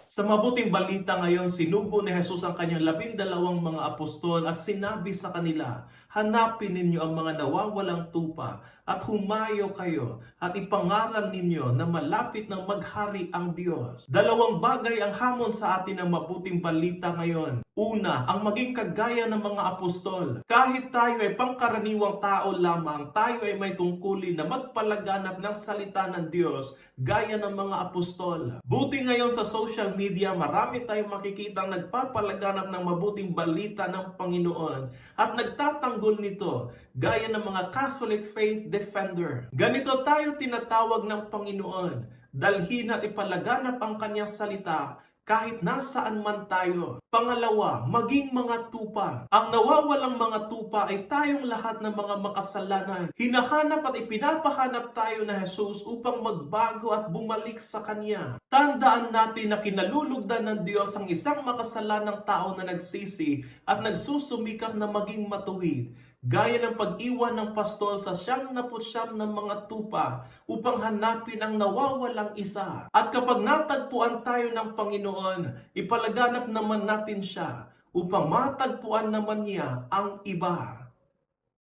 Sa mabuting balita ngayon, sinugo ni Jesus ang kanyang 12 mga apostol at sinabi sa kanila, hanapin ninyo ang mga nawawalang tupa at humayo kayo at ipangaral ninyo na malapit ng maghari ang Diyos. Dalawang bagay ang hamon sa atin ng mabuting balita ngayon. Una, ang maging kagaya ng mga apostol. Kahit tayo ay pangkaraniwang tao lamang, tayo ay may tungkulin na magpalaganap ng salita ng Diyos gaya ng mga apostol. Buti ngayon sa social media, marami tayong makikitang nagpapalaganap ng mabuting balita ng Panginoon at nagtatanggol nito gaya ng mga Catholic faith defender. Ganito tayo tinatawag ng Panginoon. Dalhin at ipalaganap ang kanyang salita kahit nasaan man tayo. Pangalawa, maging mga tupa. Ang nawawalang mga tupa ay tayong lahat ng mga makasalanan. Hinahanap at ipinapahanap tayo na Jesus upang magbago at bumalik sa Kanya. Tandaan natin na kinalulugdan ng Diyos ang isang makasalanang tao na nagsisi at nagsusumikap na maging matuwid. Gaya ng pag-iwan ng pastol sa 99 ng mga tupa upang hanapin ang nawawalang isa. At kapag natagpuan tayo ng Panginoon, ipalaganap naman natin siya upang matagpuan naman niya ang iba.